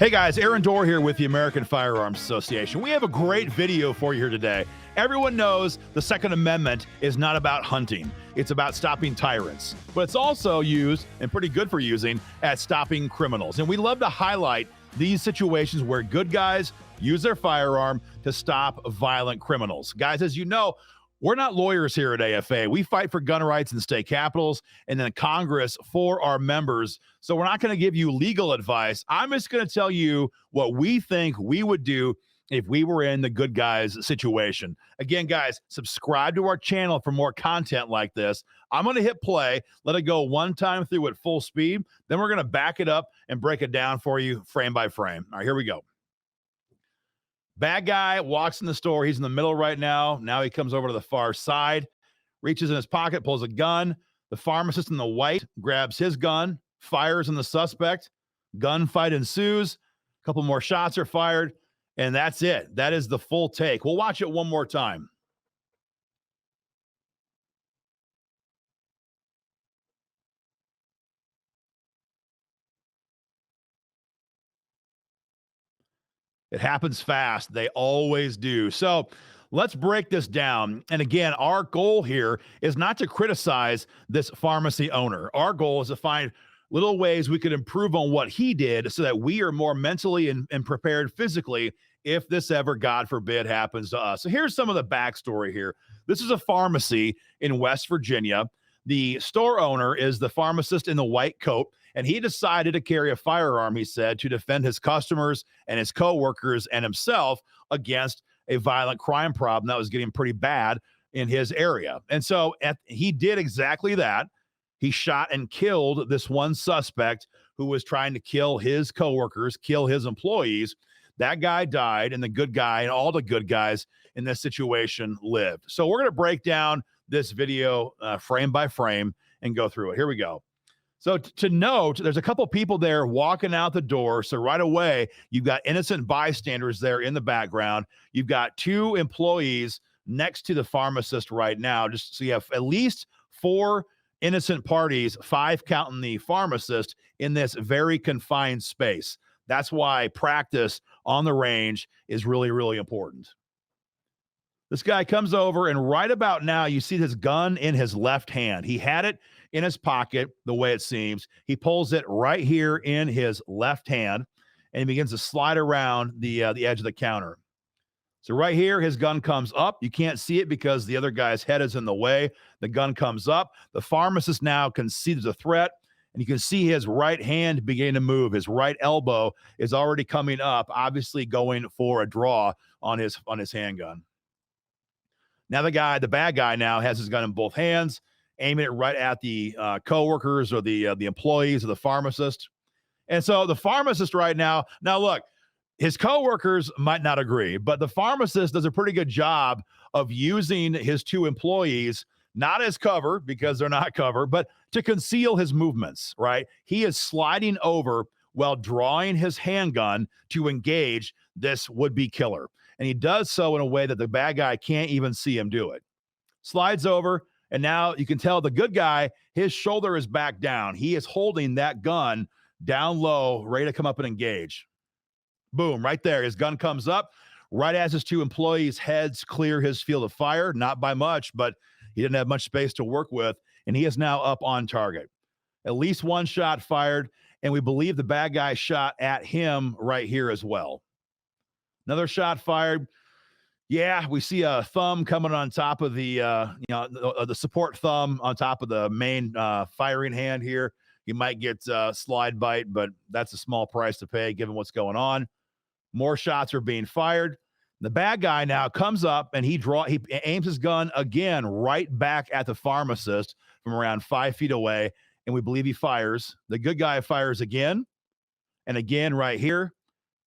Hey guys, Aaron Dorr here with the American Firearms Association. We have a great video for you here today. Everyone knows the Second Amendment is not about hunting. It's about stopping tyrants, but it's also used, and pretty good for using, at stopping criminals. And we love to highlight these situations where good guys use their firearm to stop violent criminals. Guys, as you know, we're not lawyers here at AFA. We fight for gun rights in the state capitals and then Congress for our members. So we're not going to give you legal advice. I'm just going to tell you what we think we would do if we were in the good guys situation. Again, guys, subscribe to our channel for more content like this. I'm going to hit play, let it go one time through at full speed. Then we're going to back it up and break it down for you frame by frame. All right, here we go. Bad guy walks in the store. He's in the middle right now. Now he comes over to the far side, reaches in his pocket, pulls a gun. The pharmacist in the white grabs his gun, fires on the suspect. Gunfight ensues. A couple more shots are fired, and that's it. That is the full take. We'll watch it one more time. It happens fast. They always do. So let's break this down. And again, our goal here is not to criticize this pharmacy owner. Our goal is to find little ways we could improve on what he did so that we are more mentally and prepared physically if this ever, God forbid, happens to us. So here's some of the backstory here. This is a pharmacy in West Virginia. The store owner is the pharmacist in the white coat, and he decided to carry a firearm, he said, to defend his customers and his coworkers and himself against a violent crime problem that was getting pretty bad in his area. And so he did exactly that. He shot and killed this one suspect who was trying to kill his coworkers, kill his employees. That guy died, and the good guy and all the good guys in this situation lived. So we're going to break down this video frame by frame and go through it. Here we go. So to note, there's a couple people there walking out the door. So right away, you've got innocent bystanders there in the background. You've got two employees next to the pharmacist right now. Just so you have at least four innocent parties, five counting the pharmacist, in this very confined space. That's why practice on the range is really, really important. This guy comes over, and right about now, you see his gun in his left hand. He had it in his pocket, the way it seems. He pulls it right here in his left hand, and he begins to slide around the edge of the counter. So right here, his gun comes up. You can't see it because the other guy's head is in the way. The gun comes up. The pharmacist now can see there's a threat, and you can see his right hand beginning to move. His right elbow is already coming up, obviously going for a draw on his handgun. Now the bad guy now has his gun in both hands, aiming it right at the coworkers or the employees of the pharmacist. And so the pharmacist right now look, his coworkers might not agree, but the pharmacist does a pretty good job of using his two employees, not as cover because they're not cover, but to conceal his movements, right? He is sliding over while drawing his handgun to engage this would-be killer. And he does so in a way that the bad guy can't even see him do it. Slides over, and now you can tell the good guy, his shoulder is back down. He is holding that gun down low, ready to come up and engage. Boom, right there. His gun comes up right as his two employees' heads clear his field of fire. Not by much, but he didn't have much space to work with, and he is now up on target. At least one shot fired, and we believe the bad guy shot at him right here as well. Another shot fired. Yeah, we see a thumb coming on top of the support thumb on top of the main firing hand here. He might get slide bite, but that's a small price to pay given what's going on. More shots are being fired. The bad guy now comes up and he aims his gun again right back at the pharmacist from around 5 feet away, and we believe he fires. The good guy fires again and again right here.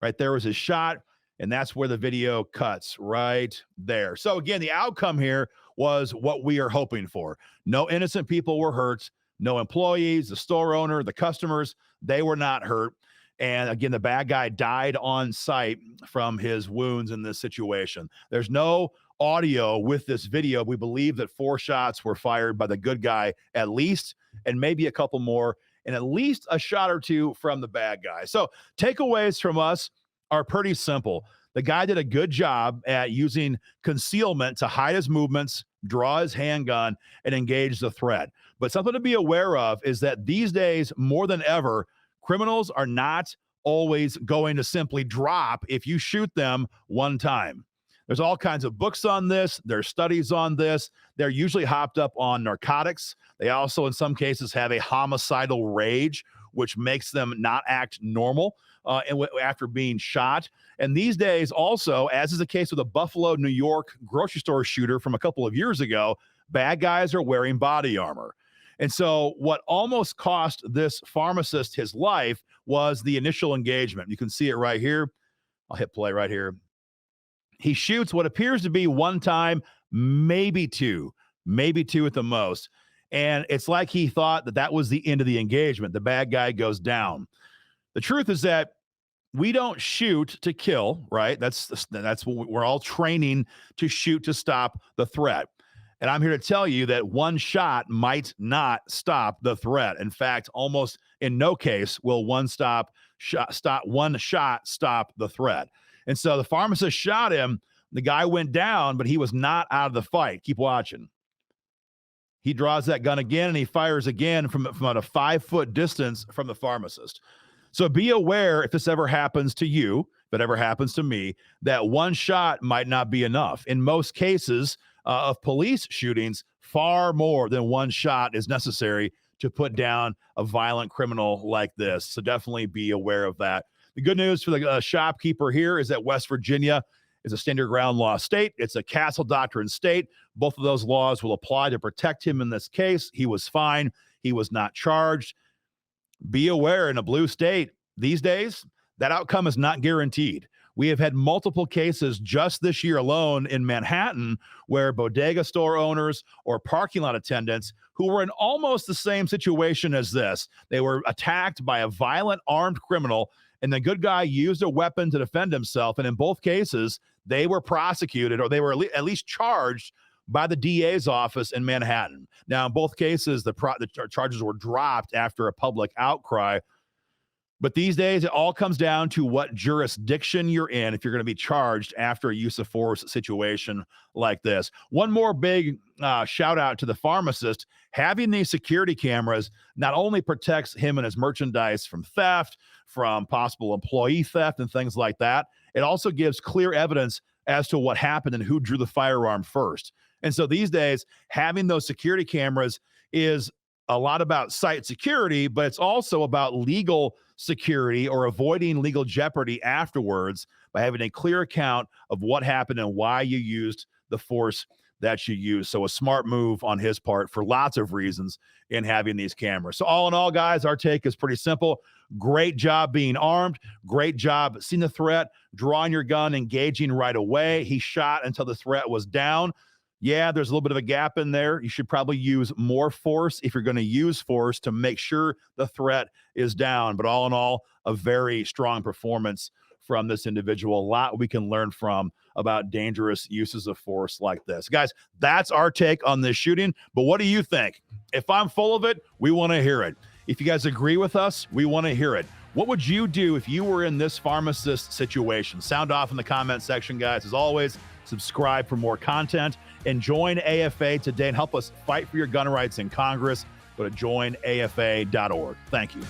Right there was his shot. And that's where the video cuts right there. So again, the outcome here was what we are hoping for. No innocent people were hurt. No employees, the store owner, the customers, they were not hurt. And again, the bad guy died on site from his wounds in this situation. There's no audio with this video. We believe that 4 shots were fired by the good guy at least, and maybe a couple more and at least a shot or two from the bad guy. So takeaways from us are pretty simple. The guy did a good job at using concealment to hide his movements, draw his handgun, and engage the threat. But something to be aware of is that these days, more than ever, criminals are not always going to simply drop if you shoot them one time. There's all kinds of books on this. There's studies on this. They're usually hopped up on narcotics. They also, in some cases, have a homicidal rage, which makes them not act normal after being shot. And these days, also, as is the case with a Buffalo, New York grocery store shooter from a couple of years ago, bad guys are wearing body armor. And so what almost cost this pharmacist his life was the initial engagement. You can see it right here. I'll hit play right here. He shoots what appears to be one time, maybe two at the most. And it's like he thought that that was the end of the engagement. The bad guy goes down. The truth is that we don't shoot to kill, right? That's what we're all training to shoot to stop the threat. And I'm here to tell you that one shot might not stop the threat. In fact, almost in no case will one shot stop the threat. And so the pharmacist shot him. The guy went down, but he was not out of the fight. Keep watching. He draws that gun again, and he fires again from about a 5-foot distance from the pharmacist. So be aware if this ever happens to you, if it ever happens to me, that one shot might not be enough. In most cases of police shootings, far more than one shot is necessary to put down a violent criminal like this. So definitely be aware of that. The good news for the shopkeeper here is that West Virginia is a stand your ground law state. It's a castle doctrine state. Both of those laws will apply to protect him in this case. He was fine. He was not charged. Be aware, in a blue state these days, that outcome is not guaranteed. We have had multiple cases just this year alone in Manhattan where bodega store owners or parking lot attendants who were in almost the same situation as this. They were attacked by a violent armed criminal, and the good guy used a weapon to defend himself. And in both cases, they were prosecuted, or they were at least charged by the DA's office in Manhattan. Now, in both cases, the charges were dropped after a public outcry. But these days, it all comes down to what jurisdiction you're in if you're going to be charged after a use of force situation like this. One more big shout out to the pharmacist. Having these security cameras not only protects him and his merchandise from theft, from possible employee theft and things like that, it also gives clear evidence as to what happened and who drew the firearm first. And so these days, having those security cameras is a lot about site security, but it's also about legal security or avoiding legal jeopardy afterwards by having a clear account of what happened and why you used the force that you used. So a smart move on his part for lots of reasons in having these cameras. So all in all, guys, our take is pretty simple. Great job being armed. Great job seeing the threat, drawing your gun, engaging right away. He shot until the threat was down. Yeah, there's a little bit of a gap in there. You should probably use more force if you're going to use force to make sure the threat is down. But all in all, a very strong performance from this individual. A lot we can learn from about dangerous uses of force like this. Guys, that's our take on this shooting. But what do you think? If I'm full of it, we want to hear it. If you guys agree with us, we want to hear it. What would you do if you were in this pharmacist situation? Sound off in the comment section, guys. As always, subscribe for more content and join AFA today and help us fight for your gun rights in Congress. Go to joinafa.org. Thank you.